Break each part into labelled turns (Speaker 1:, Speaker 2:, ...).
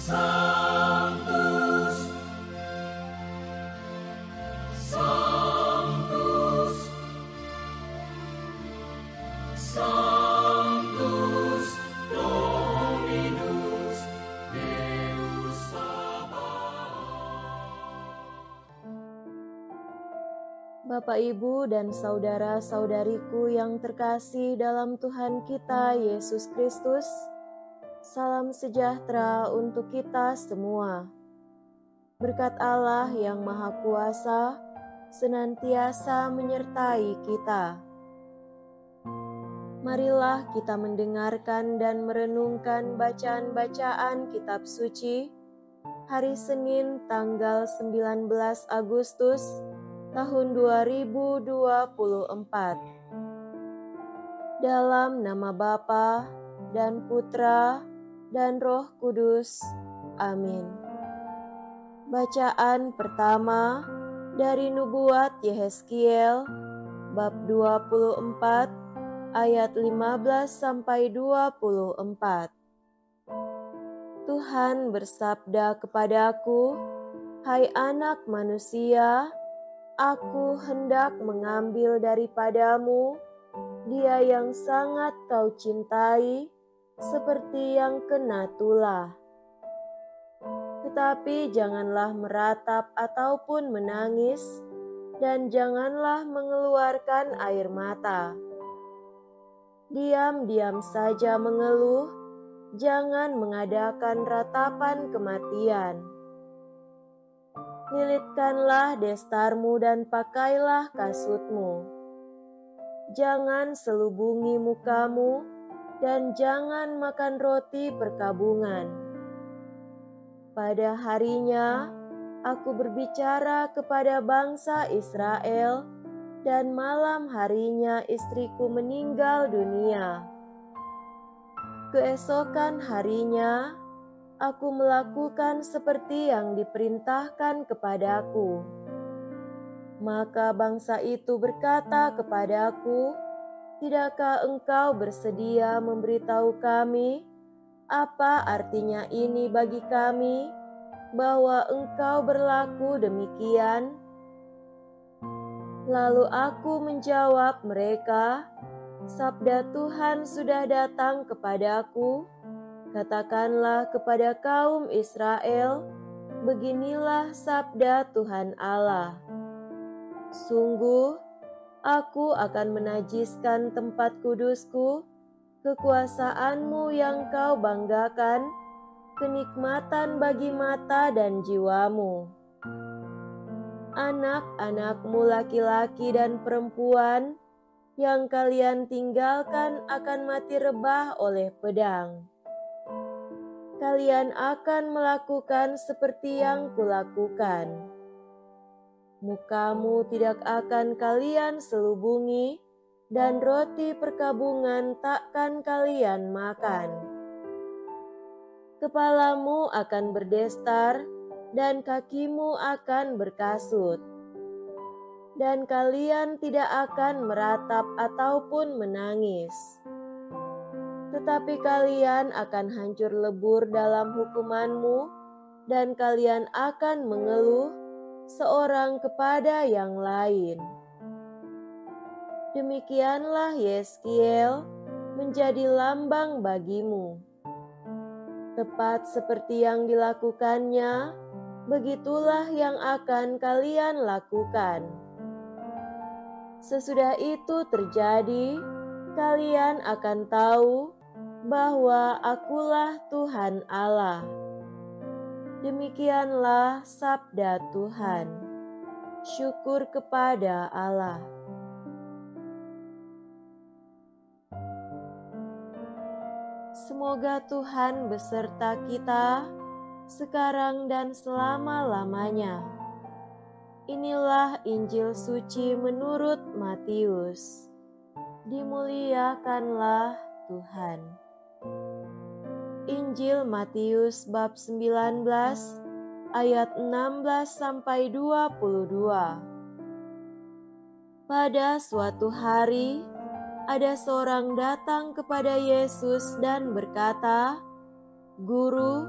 Speaker 1: Sanctus, Sanctus, Sanctus Dominus Deus Sabaoth.
Speaker 2: Bapak, Ibu, dan saudara-saudariku yang terkasih dalam Tuhan kita Yesus Kristus, salam sejahtera untuk kita semua. Berkat Allah yang Maha Kuasa senantiasa menyertai kita. Marilah kita mendengarkan dan merenungkan bacaan-bacaan kitab suci hari Senin tanggal 19 Agustus tahun 2024. Dalam nama Bapa dan Putra dan Roh Kudus. Amin. Bacaan pertama dari Nubuat Yehezkiel bab 24 ayat 15 sampai 24. Tuhan bersabda kepadaku, "Hai anak manusia, Aku hendak mengambil daripadamu dia yang sangat kau cintai, seperti yang kena tulah. Tetapi janganlah meratap ataupun menangis, dan janganlah mengeluarkan air mata. Diam-diam saja mengeluh, jangan mengadakan ratapan kematian. Lilitkanlah destarmu dan pakailah kasutmu. Jangan selubungi mukamu dan jangan makan roti perkabungan. Pada harinya aku berbicara kepada bangsa Israel dan malam harinya istriku meninggal dunia. Keesokan harinya aku melakukan seperti yang diperintahkan kepadaku. Maka bangsa itu berkata kepadaku, "Tidakkah engkau bersedia memberitahu kami apa artinya ini bagi kami, bahwa engkau berlaku demikian?" Lalu aku menjawab mereka, "Sabda Tuhan sudah datang kepadaku. Katakanlah kepada kaum Israel, beginilah sabda Tuhan Allah. Sungguh, aku akan menajiskan tempat kudusku, kekuasaanmu yang kau banggakan, kenikmatan bagi mata dan jiwamu. Anak-anakmu laki-laki dan perempuan yang kalian tinggalkan akan mati rebah oleh pedang. Kalian akan melakukan seperti yang kulakukan. Mukamu tidak akan kalian selubungi, dan roti perkabungan takkan kalian makan. Kepalamu akan berdestar, dan kakimu akan berkasut. Dan kalian tidak akan meratap ataupun menangis. Tetapi kalian akan hancur lebur dalam hukumanmu, dan kalian akan mengeluh seorang kepada yang lain." Demikianlah Yehezkiel menjadi lambang bagimu. Tepat seperti yang dilakukannya, begitulah yang akan kalian lakukan. Sesudah itu terjadi, kalian akan tahu bahwa akulah Tuhan Allah. Demikianlah sabda Tuhan. Syukur kepada Allah. Semoga Tuhan beserta kita sekarang dan selama-lamanya. Inilah Injil suci menurut Matius. Dimuliakanlah Tuhan. Injil Matius bab 19 ayat 16 sampai 22. Pada suatu hari ada seorang datang kepada Yesus dan berkata, "Guru,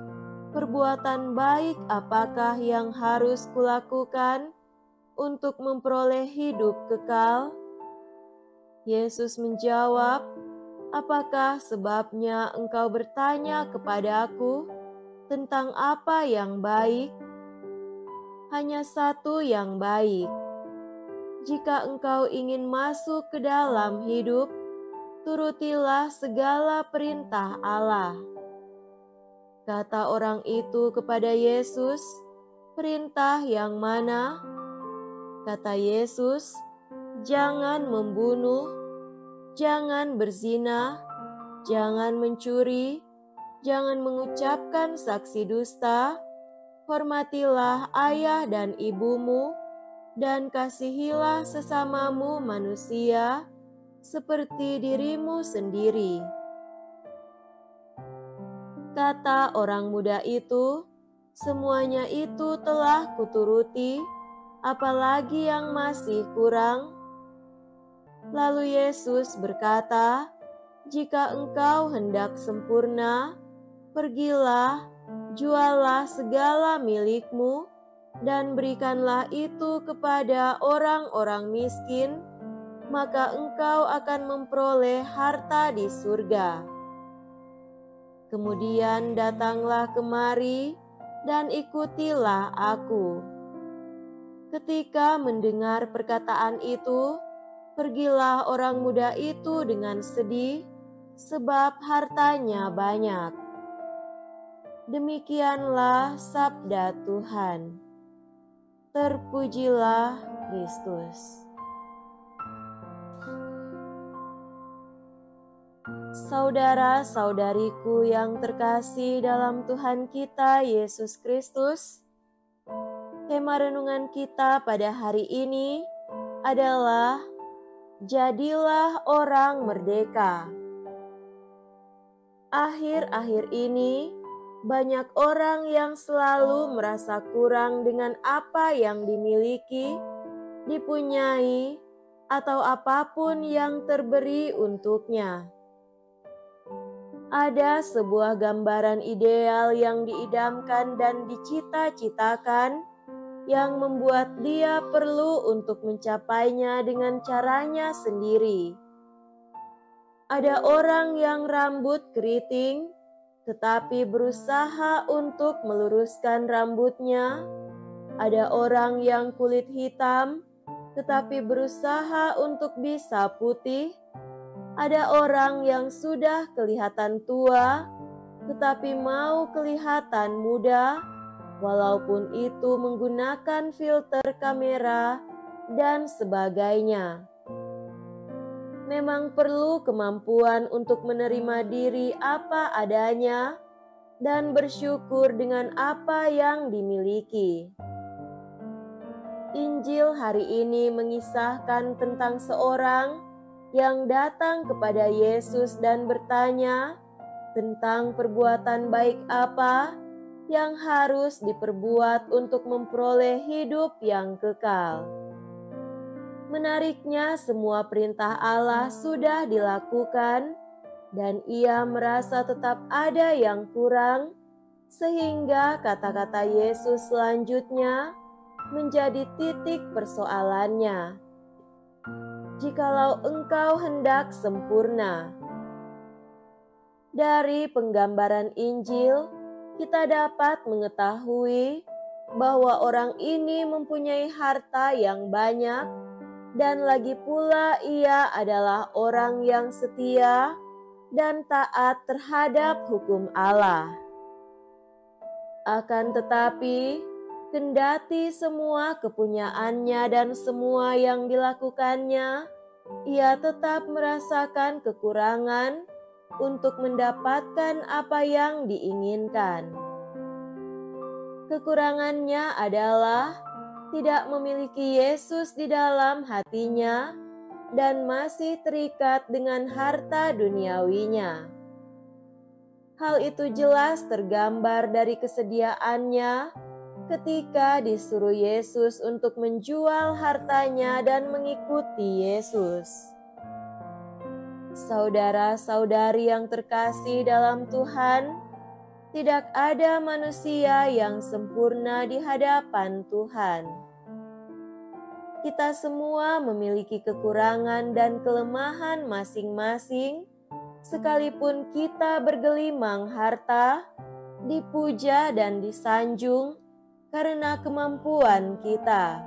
Speaker 2: perbuatan baik apakah yang harus kulakukan untuk memperoleh hidup kekal?" Yesus menjawab, "Apakah sebabnya engkau bertanya kepadaku tentang apa yang baik? Hanya satu yang baik. Jika engkau ingin masuk ke dalam hidup, turutilah segala perintah Allah." Kata orang itu kepada Yesus, "Perintah yang mana?" Kata Yesus, "Jangan membunuh, jangan berzina, jangan mencuri, jangan mengucapkan saksi dusta, hormatilah ayah dan ibumu, dan kasihilah sesamamu manusia seperti dirimu sendiri." Kata orang muda itu, "Semuanya itu telah kuturuti, apalagi yang masih kurang?" Lalu Yesus berkata, "Jika engkau hendak sempurna, pergilah, jualah segala milikmu, dan berikanlah itu kepada orang-orang miskin, maka engkau akan memperoleh harta di surga. Kemudian datanglah kemari dan ikutilah aku." Ketika mendengar perkataan itu, pergilah orang muda itu dengan sedih, sebab hartanya banyak. Demikianlah sabda Tuhan. Terpujilah Kristus. Saudara-saudariku yang terkasih dalam Tuhan kita Yesus Kristus, tema renungan kita pada hari ini adalah jadilah orang merdeka. Akhir-akhir ini, banyak orang yang selalu merasa kurang dengan apa yang dimiliki, dipunyai, atau apapun yang terberi untuknya. Ada sebuah gambaran ideal yang diidamkan dan dicita-citakan yang membuat dia perlu untuk mencapainya dengan caranya sendiri. Ada orang yang rambut keriting, tetapi berusaha untuk meluruskan rambutnya. Ada orang yang kulit hitam, tetapi berusaha untuk bisa putih. Ada orang yang sudah kelihatan tua, tetapi mau kelihatan muda, walaupun itu menggunakan filter kamera dan sebagainya. Memang perlu kemampuan untuk menerima diri apa adanya dan bersyukur dengan apa yang dimiliki. Injil hari ini mengisahkan tentang seorang yang datang kepada Yesus dan bertanya tentang perbuatan baik apa yang harus diperbuat untuk memperoleh hidup yang kekal. Menariknya, semua perintah Allah sudah dilakukan dan ia merasa tetap ada yang kurang, sehingga kata-kata Yesus selanjutnya menjadi titik persoalannya. Jikalau engkau hendak sempurna. Dari penggambaran Injil, kita dapat mengetahui bahwa orang ini mempunyai harta yang banyak dan lagi pula ia adalah orang yang setia dan taat terhadap hukum Allah. Akan tetapi, kendati semua kepunyaannya dan semua yang dilakukannya, ia tetap merasakan kekurangan untuk mendapatkan apa yang diinginkan. Kekurangannya adalah tidak memiliki Yesus di dalam hatinya dan masih terikat dengan harta duniawinya. Hal itu jelas tergambar dari kesediaannya ketika disuruh Yesus untuk menjual hartanya dan mengikuti Yesus. Saudara-saudari yang terkasih dalam Tuhan, Tidak ada manusia yang sempurna di hadapan Tuhan. Kita semua memiliki kekurangan dan kelemahan masing-masing, sekalipun kita bergelimang harta, dipuja dan disanjung karena kemampuan kita.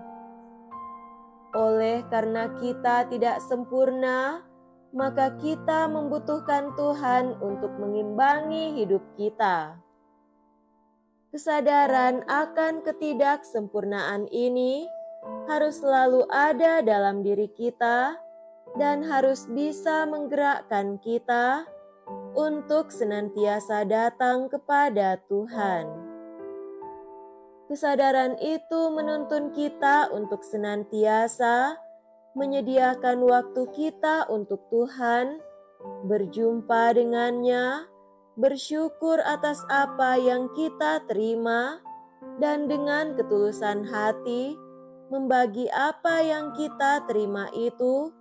Speaker 2: Oleh karena kita tidak sempurna, maka kita membutuhkan Tuhan untuk mengimbangi hidup kita. Kesadaran akan ketidaksempurnaan ini harus selalu ada dalam diri kita dan harus bisa menggerakkan kita untuk senantiasa datang kepada Tuhan. Kesadaran itu menuntun kita untuk senantiasa menyediakan waktu kita untuk Tuhan, berjumpa dengannya, bersyukur atas apa yang kita terima, dan dengan ketulusan hati membagi apa yang kita terima itu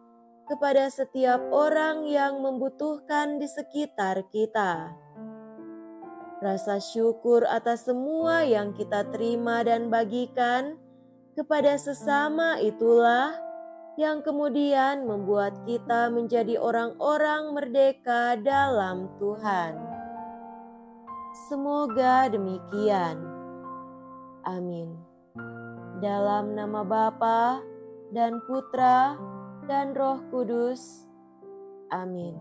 Speaker 2: kepada setiap orang yang membutuhkan di sekitar kita. Rasa syukur atas semua yang kita terima dan bagikan kepada sesama itulah yang kemudian membuat kita menjadi orang-orang merdeka dalam Tuhan. Semoga demikian. Amin. Dalam nama Bapa dan Putra dan Roh Kudus. Amin.